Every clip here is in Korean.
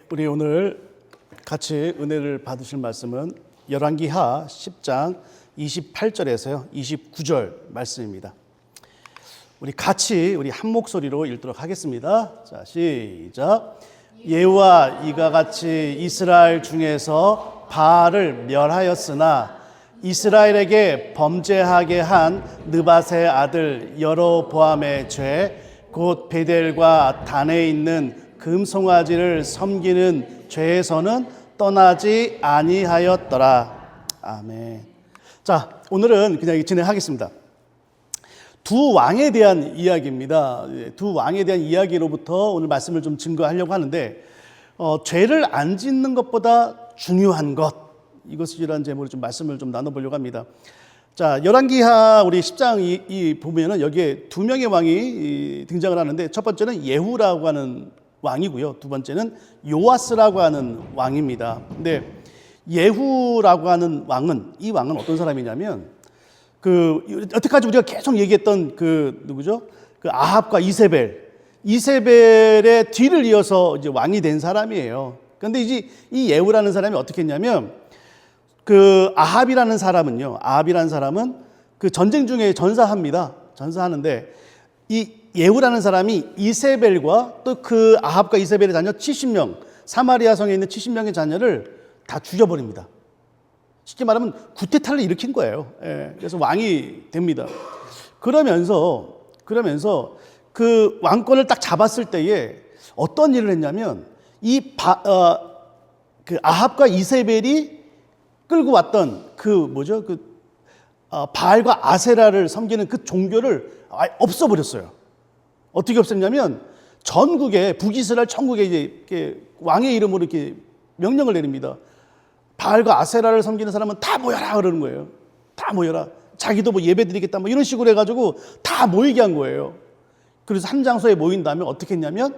우리 오늘 같이 은혜를 받으실 말씀은 열왕기하 10장 28절에서요 29절 말씀입니다. 우리 같이 한 목소리로 읽도록 하겠습니다. 자, 시작. 예후와 이가 같이 이스라엘 중에서 바알을 멸하였으나 이스라엘에게 범죄하게 한 느밧의 아들 여로보암의 죄 곧 베델과 단에 있는 금송아지를 섬기는 죄에서는 떠나지 아니하였더라. 아멘. 자, 오늘은 그냥 진행하겠습니다. 두 왕에 대한 이야기입니다. 두 왕에 대한 이야기로부터 오늘 말씀을 좀 증거하려고 하는데 죄를 안 짓는 것보다 중요한 것, 이것이라는 제목으로 좀 말씀을 좀 나눠보려고 합니다. 자, 열왕기하 우리 10장 보면은 여기에 두 명의 왕이 등장을 하는데 첫 번째는 예후라고 하는 왕이고요. 두 번째는 요아스라고 하는 왕입니다. 근데 예후라고 하는 왕은, 이 왕은 어떤 사람이냐면 여태까지 우리가 계속 얘기했던 누구죠? 아합과 이세벨의 뒤를 이어서 이제 왕이 된 사람이에요. 그런데 이제 이 예후라는 사람이 어떻게 했냐면 아합이라는 사람은 전쟁 중에 전사합니다. 전사하는데 이 예후라는 사람이 이세벨과 또 아합과 이세벨의 자녀 70명, 사마리아 성에 있는 70명의 자녀를 다 죽여버립니다. 쉽게 말하면 구테타를 일으킨 거예요. 그래서 왕이 됩니다. 그러면서 그 왕권을 딱 잡았을 때에 어떤 일을 했냐면 아합과 이세벨이 끌고 왔던 바알과 아세라를 섬기는 그 종교를 아예 없애버렸어요. 어떻게 없앴냐면 전국에 북이스라엘 전국에 이제 왕의 이름으로 이렇게 명령을 내립니다. 바알과 아세라를 섬기는 사람은 다 모여라 그러는 거예요. 다 모여라. 자기도 예배드리겠다 이런 식으로 해가지고 다 모이게 한 거예요. 그래서 한 장소에 모인 다음에 어떻게 했냐면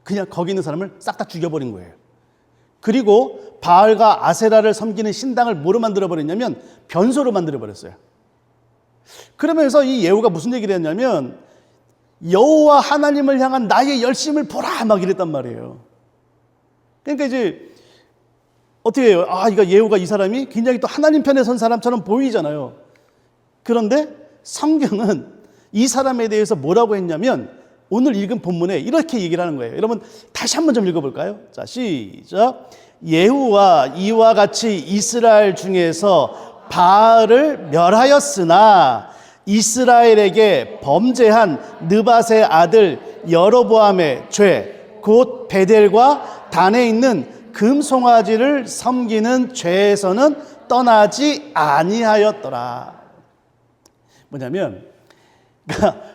그냥 거기 있는 사람을 싹 다 죽여버린 거예요. 그리고 바알과 아세라를 섬기는 신당을 뭐로 만들어버렸냐면 변소로 만들어버렸어요. 그러면서 이 예후가 무슨 얘기를 했냐면 여호와 하나님을 향한 나의 열심을 보라 막 이랬단 말이에요. 그러니까 이제 어떻게 해요? 이거 예후가 이 사람이 굉장히 또 하나님 편에 선 사람처럼 보이잖아요. 그런데 성경은 이 사람에 대해서 뭐라고 했냐면 오늘 읽은 본문에 이렇게 얘기를 하는 거예요. 여러분 다시 한번 좀 읽어볼까요? 자, 시작. 예후와 이와 같이 이스라엘 중에서 바알을 멸하였으나 이스라엘에게 범죄한 느밧의 아들 여로보암의 죄 곧 베델과 단에 있는 금송아지를 섬기는 죄에서는 떠나지 아니하였더라. 뭐냐면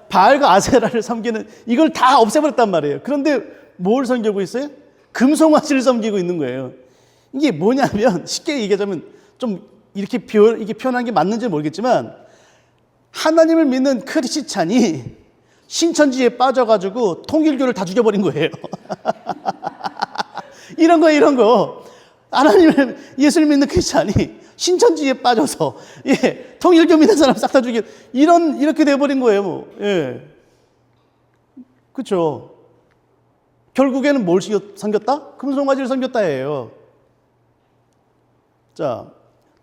바알과 아세라를 섬기는 이걸 다 없애버렸단 말이에요. 그런데 뭘 섬기고 있어요? 금송아지를 섬기고 있는 거예요. 이게 뭐냐면 쉽게 얘기하자면 좀 이렇게 표현한 게 맞는지 모르겠지만 하나님을 믿는 크리스찬이 신천지에 빠져가지고 통일교를 다 죽여버린 거예요. 이런 거. 하나님을 예수를 믿는 크리스찬이 신천지에 빠져서 통일교 믿는 사람 싹 다 죽여 이렇게 돼버린 거예요. 그렇죠. 결국에는 뭘 섬겼다? 금송아지를 섬겼다예요. 자,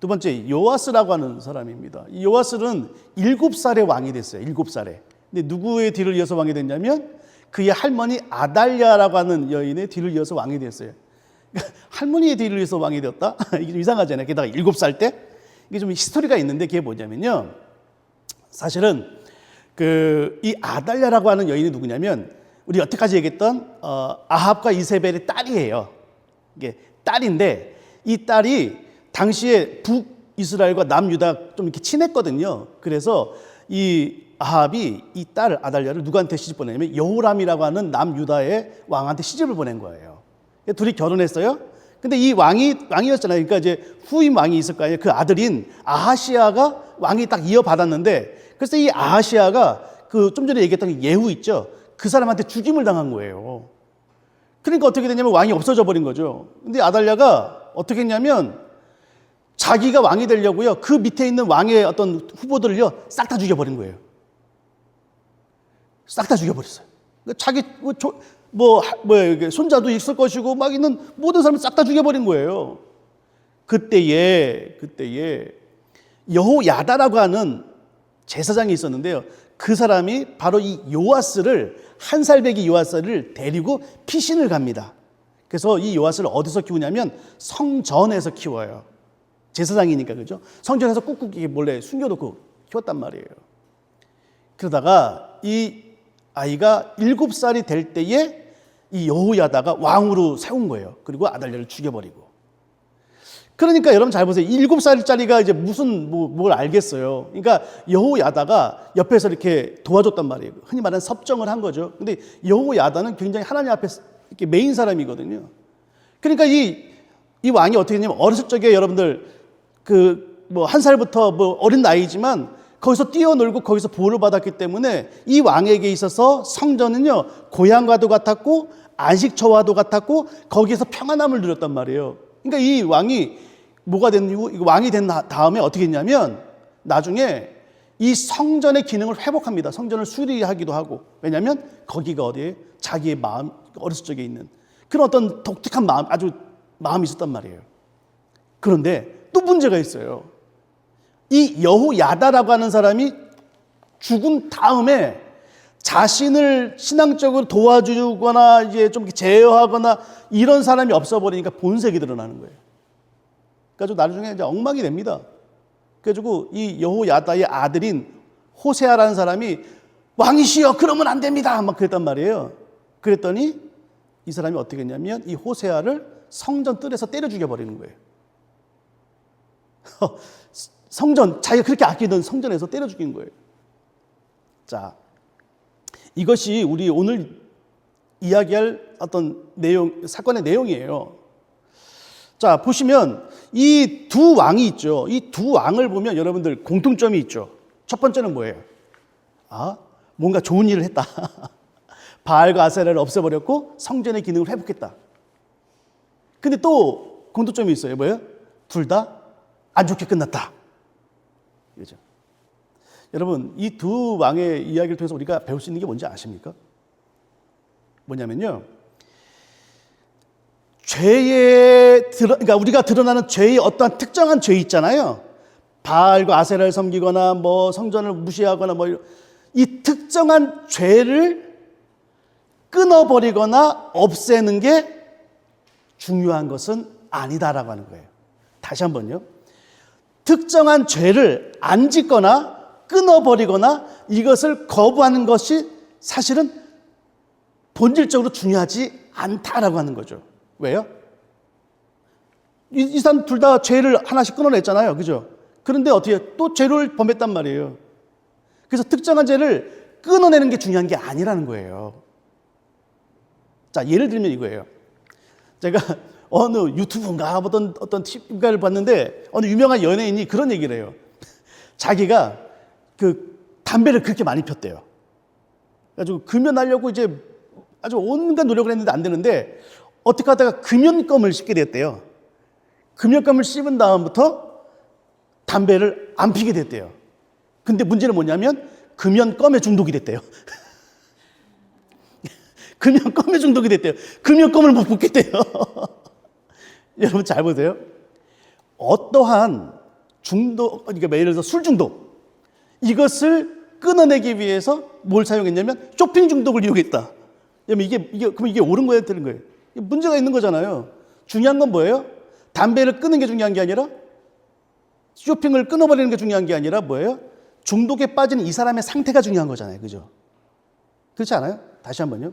두 번째 요아스라고 하는 사람입니다. 이 요아스는 7살에 왕이 됐어요. 7살에. 근데 누구의 뒤를 이어서 왕이 됐냐면 그의 할머니 아달랴라고 하는 여인의 뒤를 이어서 왕이 됐어요. 할머니의 뒤를 이어서 왕이 되었다? 이게 좀 이상하잖아요. 게다가 7살 때? 이게 좀 히스토리가 있는데 그게 뭐냐면요. 사실은 이 아달랴라고 하는 여인이 누구냐면 우리 여태까지 얘기했던 아합과 이세벨의 딸이에요. 이게 딸인데 이 딸이 당시에 북이스라엘과 남유다 좀 이렇게 친했거든요. 그래서 이 아합이 이 딸 아달랴를 누구한테 시집 보내냐면 여호람이라고 하는 남유다의 왕한테 시집을 보낸 거예요. 둘이 결혼했어요. 근데 이 왕이었잖아요. 그러니까 이제 후임 왕이 있을 거 아니에요. 그 아들인 아하시아가 왕이 딱 이어받았는데 그래서 이 아하시아가 좀 전에 얘기했던 예후 있죠. 그 사람한테 죽임을 당한 거예요. 그러니까 어떻게 되냐면 왕이 없어져 버린 거죠. 근데 아달랴가 어떻게 했냐면 자기가 왕이 되려고요. 그 밑에 있는 왕의 어떤 후보들을요. 싹 다 죽여버린 거예요. 싹 다 죽여버렸어요. 자기 이게 손자도 있을 것이고 막 있는 모든 사람을 싹 다 죽여버린 거예요. 그때에 여호야다라고 하는 제사장이 있었는데요. 그 사람이 바로 이 요아스를, 한 살배기 요아스를 데리고 피신을 갑니다. 그래서 이 요아스를 어디서 키우냐면 성전에서 키워요. 제사장이니까, 그죠? 성전에서 꾹꾹 몰래 숨겨놓고 키웠단 말이에요. 그러다가 이 아이가 7살이 될 때에 이 여호야다가 왕으로 세운 거예요. 그리고 아달랴를 죽여버리고. 그러니까 여러분 잘 보세요. 7살짜리가 이제 무슨 뭘 알겠어요. 그러니까 여호야다가 옆에서 이렇게 도와줬단 말이에요. 흔히 말하는 섭정을 한 거죠. 근데 여호야다는 굉장히 하나님 앞에 이렇게 메인 사람이거든요. 그러니까 이 왕이 어떻게 했냐면 어렸을 적에 여러분들 한 살부터 어린 나이지만 거기서 뛰어놀고 거기서 보호를 받았기 때문에 이 왕에게 있어서 성전은요, 고향과도 같았고 안식처와도 같았고 거기에서 평안함을 누렸단 말이에요. 그러니까 이 왕이 왕이 된 다음에 어떻게 했냐면 나중에 이 성전의 기능을 회복합니다. 성전을 수리하기도 하고. 왜냐하면 거기가 어디에 자기의 마음, 어렸을 적에 있는 그런 어떤 독특한 마음이 있었단 말이에요. 그런데 또 문제가 있어요. 이 여호야다라고 하는 사람이 죽은 다음에 자신을 신앙적으로 도와주거나 이제 좀 제어하거나 이런 사람이 없어버리니까 본색이 드러나는 거예요. 그래서 나중에 이제 엉망이 됩니다. 그래가지고 이 여호야다의 아들인 호세아라는 사람이 왕이시여 그러면 안 됩니다 막 그랬단 말이에요. 그랬더니 이 사람이 어떻게 했냐면 이 호세아를 성전 뜰에서 때려 죽여버리는 거예요. 자기가 그렇게 아끼던 성전에서 때려 죽인 거예요. 자, 이것이 우리 오늘 이야기할 어떤 사건의 내용이에요. 자, 보시면 이 두 왕이 있죠. 이 두 왕을 보면 여러분들 공통점이 있죠. 첫 번째는 뭐예요? 뭔가 좋은 일을 했다. 바알과 아세라를 없애버렸고 성전의 기능을 회복했다. 근데 또 공통점이 있어요. 뭐예요? 둘 다 안 좋게 끝났다. 그렇죠? 여러분, 이 두 왕의 이야기를 통해서 우리가 배울 수 있는 게 뭔지 아십니까? 뭐냐면요. 그러니까 우리가 드러나는 죄의 어떠한 특정한 죄 있잖아요. 바알과 아세라를 섬기거나 성전을 무시하거나 이 특정한 죄를 끊어버리거나 없애는 게 중요한 것은 아니다라고 하는 거예요. 다시 한번요. 특정한 죄를 안 짓거나 끊어버리거나 이것을 거부하는 것이 사실은 본질적으로 중요하지 않다라고 하는 거죠. 왜요? 이 사람 둘 다 죄를 하나씩 끊어냈잖아요. 그죠? 그런데 어떻게 또 죄를 범했단 말이에요. 그래서 특정한 죄를 끊어내는 게 중요한 게 아니라는 거예요. 자, 예를 들면 이거예요. 제가 어느 유튜브인가 어떤 TV를 봤는데 어느 유명한 연예인이 그런 얘기를 해요. 자기가 담배를 그렇게 많이 폈대요. 그래가지고 금연하려고 이제 아주 온갖 노력을 했는데 안 되는데 어떻게 하다가 금연껌을 씹게 됐대요. 금연껌을 씹은 다음부터 담배를 안 피게 됐대요. 근데 문제는 뭐냐면 금연껌에 중독이 됐대요. 금연껌에 중독이 됐대요. 금연껌을 못 붓겠대요. 여러분 잘 보세요. 어떠한 중독, 그러니까 예를 들어서 술 중독, 이것을 끊어내기 위해서 뭘 사용했냐면 쇼핑 중독을 이용했다. 그럼 이게 옳은 거예요, 틀린 거예요? 문제가 있는 거잖아요. 중요한 건 뭐예요? 담배를 끊는 게 중요한 게 아니라 쇼핑을 끊어버리는 게 중요한 게 아니라 뭐예요? 중독에 빠지는 이 사람의 상태가 중요한 거잖아요. 그죠? 그렇지 않아요? 다시 한번요.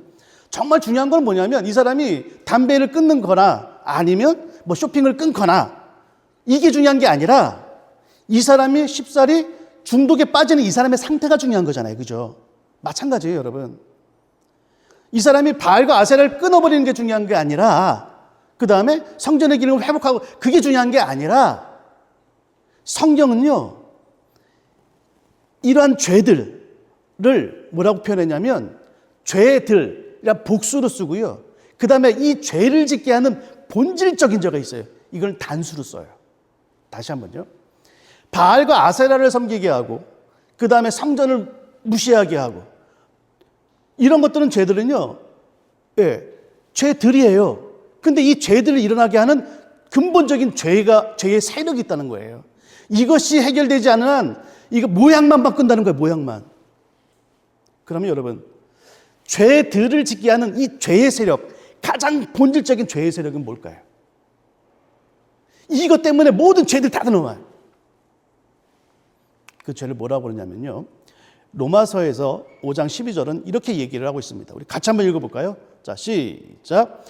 정말 중요한 건 뭐냐면 이 사람이 담배를 끊는 거나 아니면 쇼핑을 끊거나 이게 중요한 게 아니라 이 사람이 쉽사리 중독에 빠지는 이 사람의 상태가 중요한 거잖아요. 그죠? 마찬가지예요, 여러분. 이 사람이 바알과 아세라를 끊어버리는 게 중요한 게 아니라 그 다음에 성전의 기능을 회복하고 그게 중요한 게 아니라 성경은요, 이러한 죄들을 뭐라고 표현했냐면 죄들이란 복수로 쓰고요. 그 다음에 이 죄를 짓게 하는 본질적인 죄가 있어요. 이걸 단수로 써요. 다시 한번요. 바알과 아세라를 섬기게 하고 그 다음에 성전을 무시하게 하고 이런 것들은 죄들은요, 예, 죄들이에요. 근데 이 죄들을 일어나게 하는 근본적인 죄의 세력이 있다는 거예요. 이것이 해결되지 않은 한 이거 모양만 바꾼다는 거예요. 모양만. 그러면 여러분, 죄들을 짓게 하는 이 죄의 세력, 가장 본질적인 죄의 세력은 뭘까요? 이것 때문에 모든 죄들 다 드러나요. 그 죄를 뭐라고 그러냐면요, 로마서에서 5장 12절은 이렇게 얘기를 하고 있습니다. 우리 같이 한번 읽어볼까요? 자, 시작.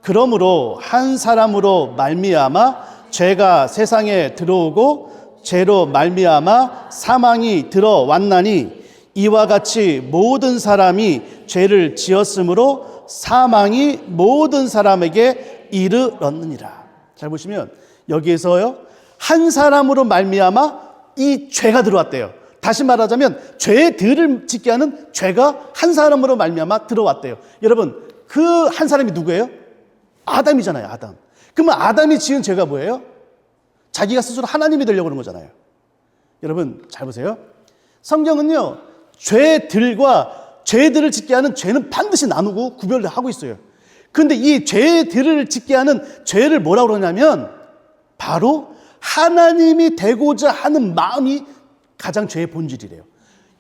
그러므로 한 사람으로 말미암아 죄가 세상에 들어오고 죄로 말미암아 사망이 들어왔나니 이와 같이 모든 사람이 죄를 지었으므로 사망이 모든 사람에게 이르렀느니라. 잘 보시면 여기에서요, 한 사람으로 말미암아 이 죄가 들어왔대요. 다시 말하자면 죄들을 짓게 하는 죄가 한 사람으로 말미암아 들어왔대요. 여러분, 그 한 사람이 누구예요? 아담이잖아요. 아담. 그러면 아담이 지은 죄가 뭐예요? 자기가 스스로 하나님이 되려고 그런 거잖아요. 여러분 잘 보세요. 성경은요, 죄들을 짓게 하는 죄는 반드시 나누고 구별을 하고 있어요. 그런데 이 죄들을 짓게 하는 죄를 뭐라고 그러냐면 바로 하나님이 되고자 하는 마음이 가장 죄의 본질이래요.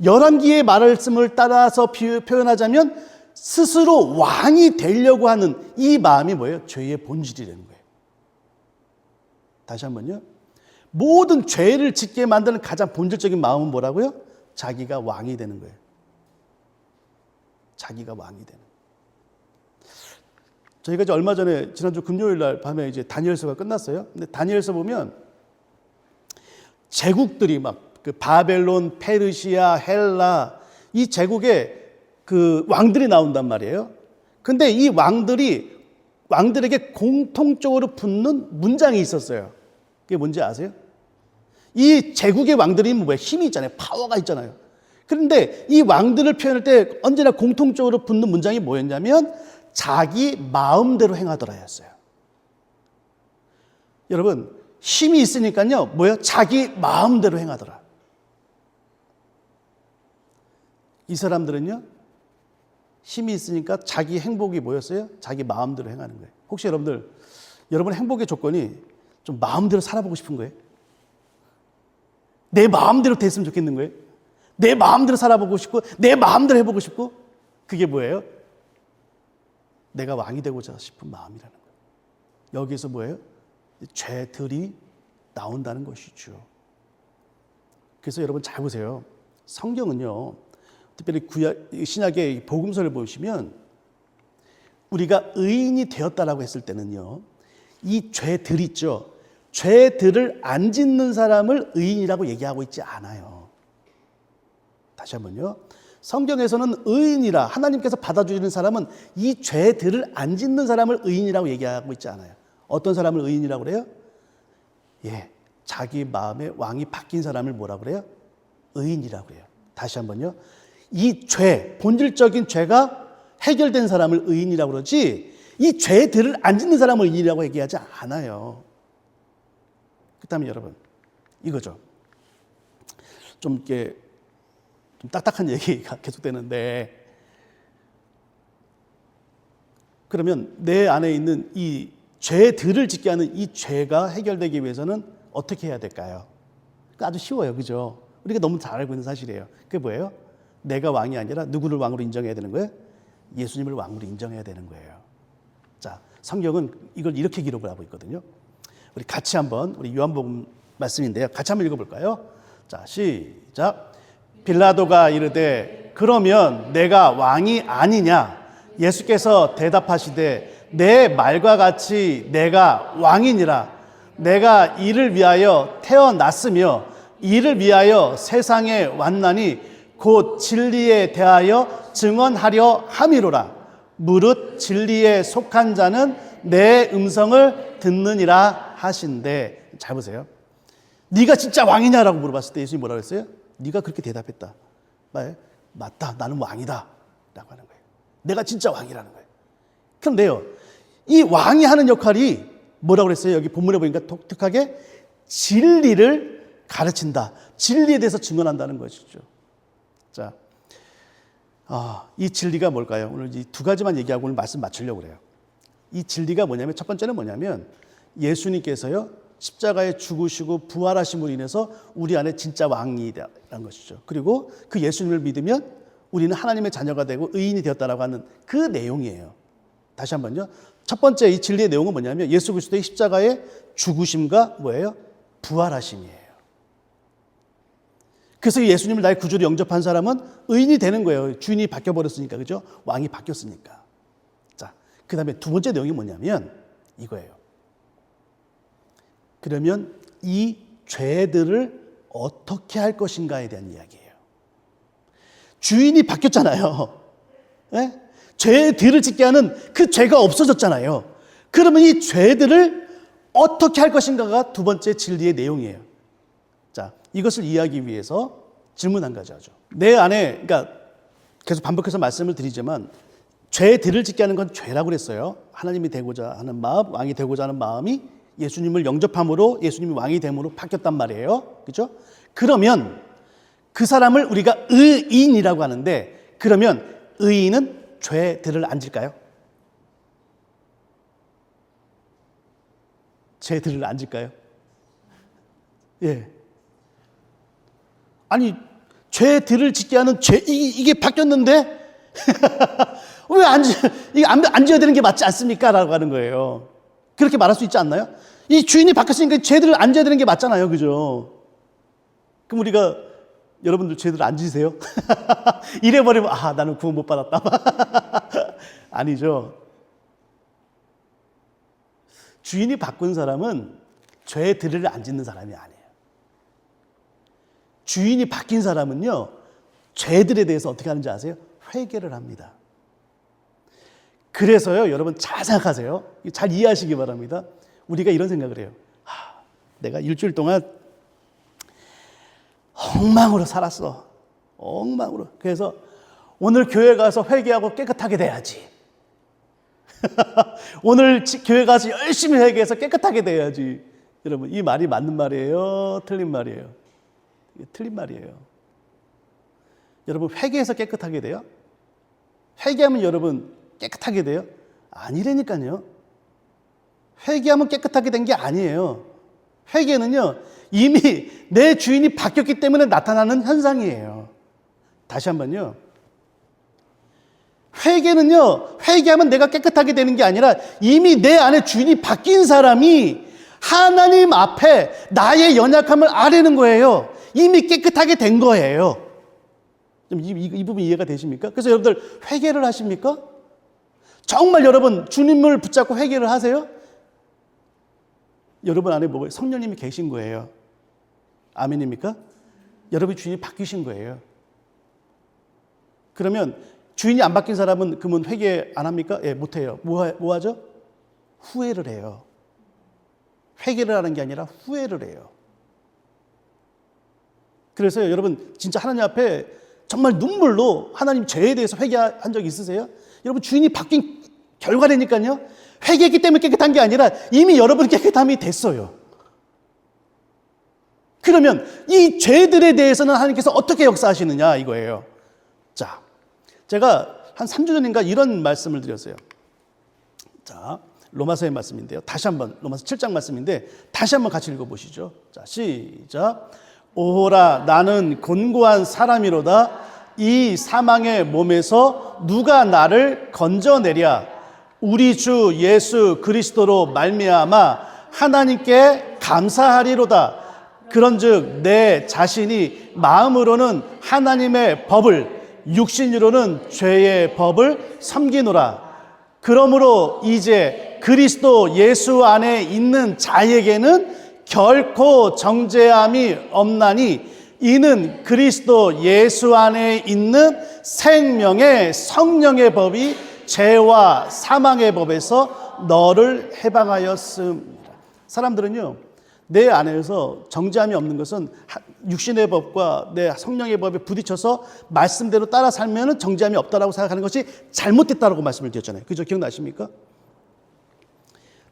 열왕기의 말씀을 따라서 표현하자면 스스로 왕이 되려고 하는 이 마음이 뭐예요? 죄의 본질이라는 거예요. 다시 한번요. 모든 죄를 짓게 만드는 가장 본질적인 마음은 뭐라고요? 자기가 왕이 되는 거예요. 자기가 왕이 되는. 저희가 이제 얼마 전에 지난주 금요일 날 밤에 이제 다니엘서가 끝났어요. 근데 다니엘서 보면 제국들이 막 그 바벨론, 페르시아, 헬라 이 제국에 그 왕들이 나온단 말이에요. 근데 이 왕들에게 공통적으로 붙는 문장이 있었어요. 그게 뭔지 아세요? 이 제국의 왕들이 뭐예요? 힘이 있잖아요. 파워가 있잖아요. 그런데 이 왕들을 표현할 때 언제나 공통적으로 붙는 문장이 뭐였냐면 자기 마음대로 행하더라였어요. 여러분, 힘이 있으니까요, 뭐예요? 자기 마음대로 행하더라. 이 사람들은요, 힘이 있으니까 자기 행복이 뭐였어요? 자기 마음대로 행하는 거예요. 혹시 여러분들, 여러분의 행복의 조건이 좀 마음대로 살아보고 싶은 거예요? 내 마음대로 됐으면 좋겠는 거예요? 내 마음대로 살아보고 싶고, 내 마음대로 해보고 싶고, 그게 뭐예요? 내가 왕이 되고자 싶은 마음이라는 거예요. 여기에서 뭐예요? 죄들이 나온다는 것이죠. 그래서 여러분 잘 보세요. 성경은요, 특별히 신약의 복음서를 보시면 우리가 의인이 되었다라고 했을 때는요, 이 죄들 있죠. 죄들을 안 짓는 사람을 의인이라고 얘기하고 있지 않아요. 다시 한번요. 성경에서는 의인이라 하나님께서 받아주시는 사람은 이 죄들을 안 짓는 사람을 의인이라고 얘기하고 있지 않아요. 어떤 사람을 의인이라고 그래요? 예, 자기 마음의 왕이 바뀐 사람을 뭐라고 그래요? 의인이라고 해요. 다시 한번요. 이 죄, 본질적인 죄가 해결된 사람을 의인이라고 그러지 이 죄들을 안 짓는 사람을 의인이라고 얘기하지 않아요. 그다음에 여러분, 이거죠. 좀 이렇게 좀 딱딱한 얘기가 계속되는데, 그러면 내 안에 있는 이 죄들을 짓게 하는 이 죄가 해결되기 위해서는 어떻게 해야 될까요? 아주 쉬워요. 그죠? 우리가 너무 잘 알고 있는 사실이에요. 그게 뭐예요? 내가 왕이 아니라 누구를 왕으로 인정해야 되는 거예요? 예수님을 왕으로 인정해야 되는 거예요. 자, 성경은 이걸 이렇게 기록을 하고 있거든요. 우리 같이 한번, 우리 요한복음 말씀인데요. 같이 한번 읽어볼까요? 자, 시작. 빌라도가 이르되 그러면 내가 왕이 아니냐? 예수께서 대답하시되 내 말과 같이 내가 왕이니라. 내가 이를 위하여 태어났으며 이를 위하여 세상에 왔나니 곧 진리에 대하여 증언하려 함이로라. 무릇 진리에 속한 자는 내 음성을 듣느니라 하신대. 잘 보세요. 네가 진짜 왕이냐라고 물어봤을 때 예수님이 뭐라고 했어요? 네가 그렇게 대답했다. 맞다. 나는 왕이다. 라고 하는 거예요. 내가 진짜 왕이라는 거예요. 그런데요, 이 왕이 하는 역할이 뭐라고 그랬어요? 여기 본문에 보니까 독특하게 진리를 가르친다. 진리에 대해서 증언한다는 것이죠. 자, 이 진리가 뭘까요? 오늘 이 두 가지만 얘기하고 오늘 말씀 마치려고 그래요. 이 진리가 뭐냐면, 첫 번째는 뭐냐면 예수님께서요 십자가에 죽으시고 부활하심으로 인해서 우리 안에 진짜 왕이라는 것이죠. 그리고 그 예수님을 믿으면 우리는 하나님의 자녀가 되고 의인이 되었다라고 하는 그 내용이에요. 다시 한번요. 첫 번째 이 진리의 내용은 뭐냐면 예수 그리스도의 십자가의 죽으심과 뭐예요? 부활하심이에요. 그래서 예수님을 나의 구주로 영접한 사람은 의인이 되는 거예요. 주인이 바뀌어버렸으니까, 그죠? 왕이 바뀌었으니까. 자, 그 다음에 두 번째 내용이 뭐냐면 이거예요. 그러면 이 죄들을 어떻게 할 것인가에 대한 이야기예요. 주인이 바뀌었잖아요. 네? 죄들을 짓게 하는 그 죄가 없어졌잖아요. 그러면 이 죄들을 어떻게 할 것인가가 두 번째 진리의 내용이에요. 자, 이것을 이해하기 위해서 질문 한 가지 하죠. 내 안에, 그러니까 계속 반복해서 말씀을 드리지만 죄들을 짓게 하는 건 죄라고 그랬어요. 하나님이 되고자 하는 마음, 왕이 되고자 하는 마음이 예수님을 영접함으로 예수님이 왕이 됨으로 바뀌었단 말이에요. 그렇죠? 그러면 그 사람을 우리가 의인이라고 하는데, 그러면 의인은 죄들을 안 질까요? 죄들을 안 질까요? 예. 아니, 죄들을 짓게 하는 이게 바뀌었는데 왜 안 지어야 되는 게 맞지 않습니까? 라고 하는 거예요. 그렇게 말할 수 있지 않나요? 이 주인이 바뀌었으니까 죄들을 안 지어야 되는 게 맞잖아요. 그죠? 그럼 우리가 여러분들 죄들 안 지세요? 이래버리면 나는 구원 못 받았다. 아니죠. 주인이 바꾼 사람은 죄들을 안 짓는 사람이 아니에요. 주인이 바뀐 사람은요, 죄들에 대해서 어떻게 하는지 아세요? 회개를 합니다. 그래서요, 여러분 잘 생각하세요. 잘 이해하시기 바랍니다. 우리가 이런 생각을 해요. 내가 일주일 동안 엉망으로 살았어. 엉망으로. 그래서 오늘 교회 가서 회개하고 깨끗하게 돼야지. 오늘 교회 가서 열심히 회개해서 깨끗하게 돼야지. 여러분, 이 말이 맞는 말이에요? 틀린 말이에요? 틀린 말이에요. 여러분, 회개해서 깨끗하게 돼요? 회개하면 여러분 깨끗하게 돼요? 아니라니까요. 회개하면 깨끗하게 된 게 아니에요. 회개는요, 이미 내 주인이 바뀌었기 때문에 나타나는 현상이에요. 다시 한번요. 회개는요, 회개하면 내가 깨끗하게 되는 게 아니라 이미 내 안에 주인이 바뀐 사람이 하나님 앞에 나의 연약함을 아뢰는 거예요. 이미 깨끗하게 된 거예요. 이 부분 이해가 되십니까? 그래서 여러분들 회개를 하십니까? 정말 여러분 주님을 붙잡고 회개를 하세요? 여러분 안에 뭐가 성령님이 계신 거예요. 아멘입니까? 여러분 주인이 바뀌신 거예요. 그러면 주인이 안 바뀐 사람은 그러면 회개 안 합니까? 예, 못 해요. 뭐 하죠? 후회를 해요. 회개를 하는 게 아니라 후회를 해요. 그래서 여러분 진짜 하나님 앞에 정말 눈물로 하나님 죄에 대해서 회개한 적 있으세요? 여러분 주인이 바뀐 결과라니까요. 회개했기 때문에 깨끗한 게 아니라 이미 여러분 깨끗함이 됐어요. 그러면 이 죄들에 대해서는 하나님께서 어떻게 역사하시느냐 이거예요. 자, 제가 한 3주 전인가 이런 말씀을 드렸어요. 자, 로마서의 말씀인데요. 다시 한번 로마서 7장 말씀인데 다시 한번 같이 읽어보시죠. 자, 시작. 오호라 나는 곤고한 사람이로다. 이 사망의 몸에서 누가 나를 건져내랴. 우리 주 예수 그리스도로 말미암아 하나님께 감사하리로다. 그런즉 내 자신이 마음으로는 하나님의 법을 육신으로는 죄의 법을 섬기노라. 그러므로 이제 그리스도 예수 안에 있는 자에게는 결코 정죄함이 없나니 이는 그리스도 예수 안에 있는 생명의 성령의 법이 죄와 사망의 법에서 너를 해방하였습니다. 사람들은요, 내 안에서 정죄함이 없는 것은 육신의 법과 내 성령의 법에 부딪혀서 말씀대로 따라 살면 정죄함이 없다라고 생각하는 것이 잘못됐다라고 말씀을 드렸잖아요. 그죠? 기억나십니까?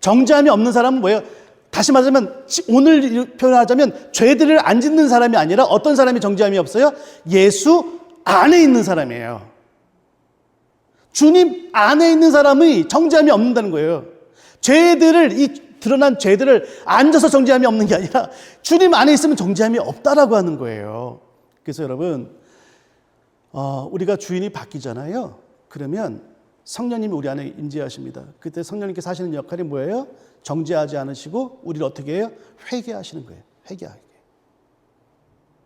정죄함이 없는 사람은 뭐예요? 다시 말하자면 오늘 표현하자면 죄들을 안 짓는 사람이 아니라 어떤 사람이 정죄함이 없어요? 예수 안에 있는 사람이에요. 주님 안에 있는 사람이 정죄함이 없는다는 거예요. 이 드러난 죄들을 앉아서 정죄함이 없는 게 아니라 주님 안에 있으면 정죄함이 없다라고 하는 거예요. 그래서 여러분, 우리가 주인이 바뀌잖아요. 그러면 성령님이 우리 안에 임재하십니다. 그때 성령님께서 하시는 역할이 뭐예요? 정죄하지 않으시고 우리를 어떻게 해요? 회개하시는 거예요. 회개하게.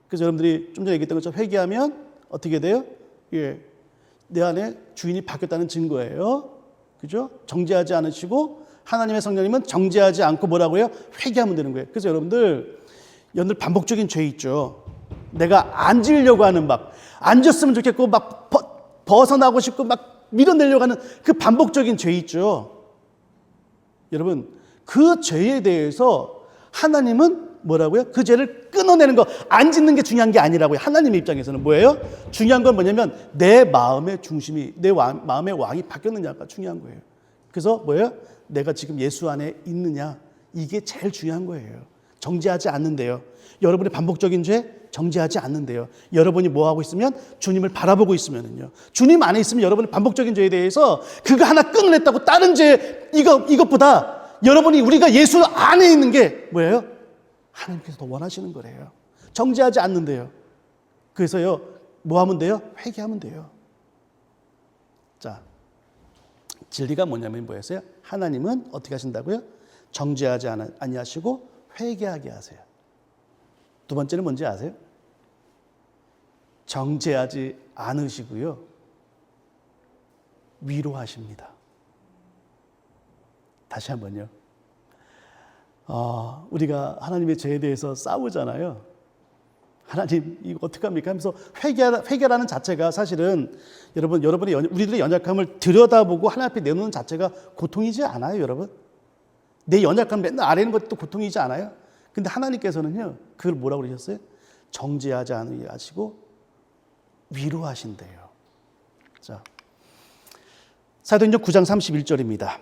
그래서 여러분들이 좀 전에 얘기했던 것처럼 회개하면 어떻게 돼요? 예, 내 안에 주인이 바뀌었다는 증거예요. 그죠? 정죄하지 않으시고 하나님의 성령님은 정죄하지 않고 뭐라고요? 회개하면 되는 거예요. 그래서 여러분들 반복적인 죄 있죠. 내가 안 지으려고 하는 막 앉았으면 좋겠고 막 벗어나고 싶고 막 밀어내려고 하는 그 반복적인 죄 있죠. 여러분, 그 죄에 대해서 하나님은 뭐라고요? 그 죄를 끊어내는 거, 안 짓는 게 중요한 게 아니라고요. 하나님의 입장에서는 뭐예요? 중요한 건 뭐냐면 내 마음의 중심이, 내 마음의 왕이 바뀌었느냐가 중요한 거예요. 그래서 뭐예요? 내가 지금 예수 안에 있느냐, 이게 제일 중요한 거예요. 정죄하지 않는데요. 여러분의 반복적인 죄 정죄하지 않는데요. 여러분이 뭐 하고 있으면 주님을 바라보고 있으면은요. 주님 안에 있으면 여러분의 반복적인 죄에 대해서 그거 하나 끊어냈다고 다른 죄 이것보다 우리가 예수 안에 있는 게 뭐예요? 하나님께서 더 원하시는 거래요. 정죄하지 않는데요. 그래서요, 뭐 하면 돼요? 회개하면 돼요. 자, 진리가 뭐냐면 뭐였어요? 하나님은 어떻게 하신다고요? 정죄하지 아니하시고 회개하게 하세요. 두 번째는 뭔지 아세요? 정죄하지 않으시고요, 위로하십니다. 다시 한번요. 우리가 하나님의 죄에 대해서 싸우잖아요. 하나님 이거 어떡합니까 하면서 회개라는 자체가 사실은 우리들의 연약함을 들여다보고 하나님 앞에 내놓는 자체가 고통이지 않아요, 여러분? 내 연약함 맨날 아래는 것도 고통이지 않아요? 근데 하나님께서는요, 그걸 뭐라고 그러셨어요? 정죄하지 않으시고 위로하신대요. 자, 사도행전 9장 31절입니다.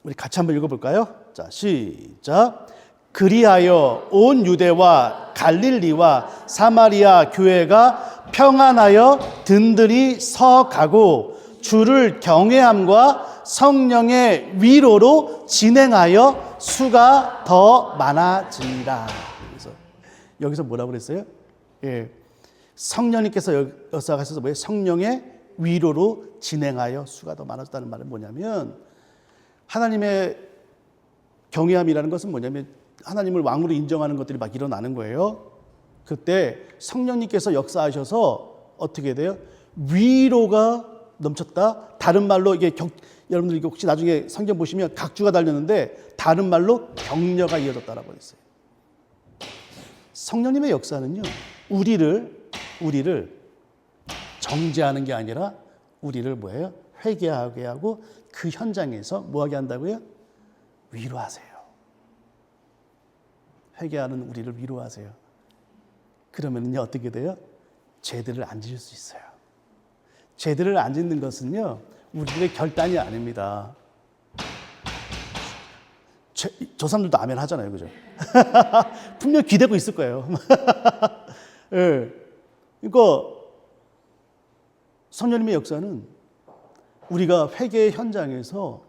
우리 같이 한번 읽어볼까요? 자, 시작. 그리하여 온 유대와 갈릴리와 사마리아 교회가 평안하여 든든히 서가고 주를 경외함과 성령의 위로로 진행하여 수가 더 많아지니라. 그래서 여기서 뭐라고 그랬어요? 예, 성령님께서 역사하셔서 뭐예요? 성령의 위로로 진행하여 수가 더 많아졌다는 말은 뭐냐면, 하나님의 경외함이라는 것은 뭐냐면 하나님을 왕으로 인정하는 것들이 막 일어나는 거예요. 그때 성령님께서 역사하셔서 어떻게 돼요? 위로가 넘쳤다. 다른 말로 여러분들 이거 혹시 나중에 성경 보시면 각주가 달렸는데 다른 말로 격려가 이어졌다라고 했어요. 성령님의 역사는요, 우리를 정죄하는 게 아니라 우리를 뭐예요? 회개하게 하고 그 현장에서 뭐하게 한다고요? 위로하세요. 회개하는 우리를 위로하세요. 그러면요, 어떻게 돼요? 죄들을 안 지을 수 있어요. 죄들을 안 짓는 것은요, 우리들의 결단이 아닙니다. 저 사람들도 아멘 하잖아요, 그죠? 분명 기대고 있을 거예요. 네. 그러니까 성령님의 역사는 우리가 회개의 현장에서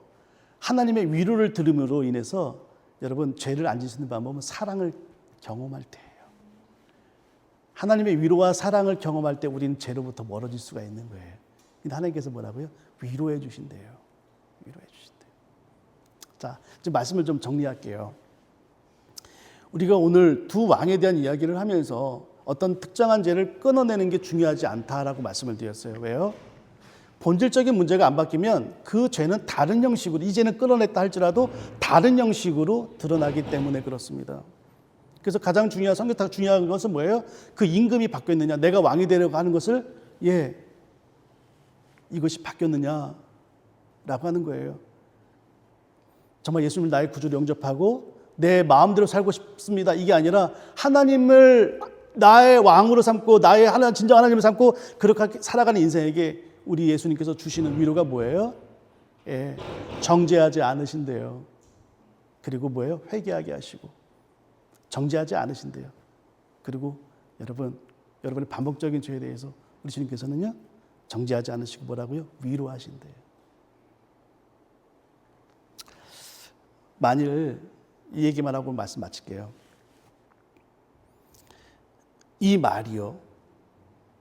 하나님의 위로를 들음으로 인해서 여러분 죄를 안 지시는 방법은 사랑을 경험할 때예요. 하나님의 위로와 사랑을 경험할 때 우리는 죄로부터 멀어질 수가 있는 거예요. 근데 하나님께서 뭐라고요? 위로해 주신대요. 위로해 주신대요. 자, 이제 말씀을 좀 정리할게요. 우리가 오늘 두 왕에 대한 이야기를 하면서 어떤 특정한 죄를 끊어내는 게 중요하지 않다라고 말씀을 드렸어요. 왜요? 본질적인 문제가 안 바뀌면 그 죄는 다른 형식으로, 이 죄는 끊어냈다 할지라도 다른 형식으로 드러나기 때문에 그렇습니다. 그래서 가장 성경상 중요한 것은 뭐예요? 그 임금이 바뀌었느냐, 내가 왕이 되려고 하는 것을 이것이 바뀌었느냐라고 하는 거예요. 정말 예수님을 나의 구주로 영접하고 내 마음대로 살고 싶습니다, 이게 아니라 하나님을 나의 왕으로 삼고 나의 진정 하나님을 삼고 그렇게 살아가는 인생에게 우리 예수님께서 주시는 위로가 뭐예요? 정죄하지 않으신대요. 그리고 뭐예요? 회개하게 하시고 정죄하지 않으신대요. 그리고 여러분의 반복적인 죄에 대해서 우리 주님께서는요, 정죄하지 않으시고 뭐라고요? 위로하신대요. 만일 이 얘기만 하고 말씀 마칠게요. 이 말이요.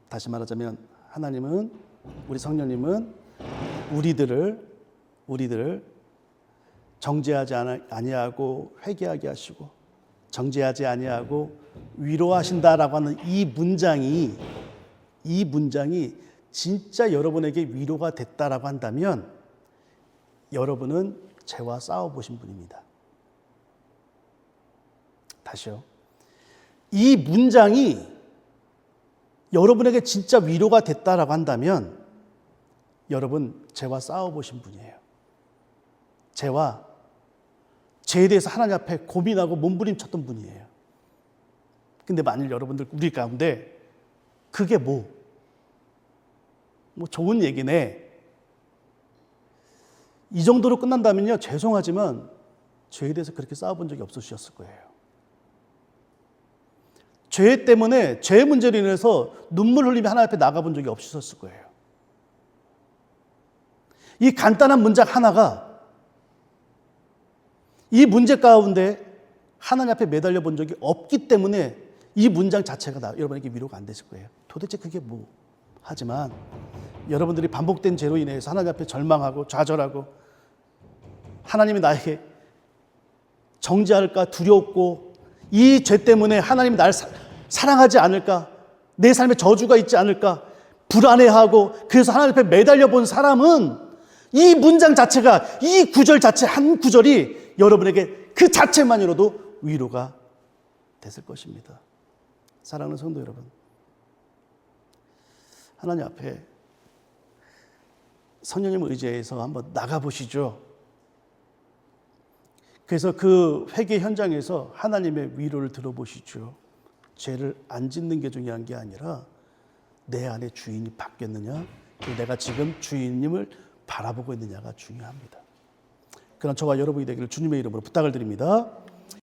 다시 말하자면 하나님은, 우리 성령님은 우리들을 정죄하지 아니하고 회개하게 하시고 정죄하지 아니하고 위로하신다라고 하는 이 문장이 진짜 여러분에게 위로가 됐다라고 한다면 여러분은 죄와 싸워보신 분입니다. 다시요. 이 문장이 여러분에게 진짜 위로가 됐다라고 한다면 여러분 죄와 싸워보신 분이에요. 죄에 대해서 하나님 앞에 고민하고 몸부림쳤던 분이에요. 근데 만일 여러분들 우리 가운데 그게 뭐 좋은 얘기네, 이 정도로 끝난다면요, 죄송하지만 죄에 대해서 그렇게 싸워본 적이 없으셨을 거예요. 죄 때문에, 죄 문제로 인해서 눈물 흘리며 하나님 앞에 나가본 적이 없으셨을 거예요. 이 간단한 문장 하나가 이 문제 가운데 하나님 앞에 매달려 본 적이 없기 때문에 이 문장 자체가 여러분에게 위로가 안 되실 거예요. 도대체 그게 뭐? 하지만 여러분들이 반복된 죄로 인해서 하나님 앞에 절망하고 좌절하고 하나님이 나에게 정죄할까 두렵고 이 죄 때문에 하나님이 나를 사랑하지 않을까, 내 삶에 저주가 있지 않을까 불안해하고 그래서 하나님 앞에 매달려 본 사람은 이 문장 자체가, 이 구절 자체 한 구절이 여러분에게 그 자체만으로도 위로가 됐을 것입니다. 사랑하는 성도 여러분, 하나님 앞에 성령님을 의지해서 한번 나가보시죠. 그래서 그 회개 현장에서 하나님의 위로를 들어보시죠. 죄를 안 짓는 게 중요한 게 아니라 내 안에 주인이 바뀌었느냐, 내가 지금 주인님을 바라보고 있느냐가 중요합니다. 그런 저와 여러분이 되기를 주님의 이름으로 부탁을 드립니다.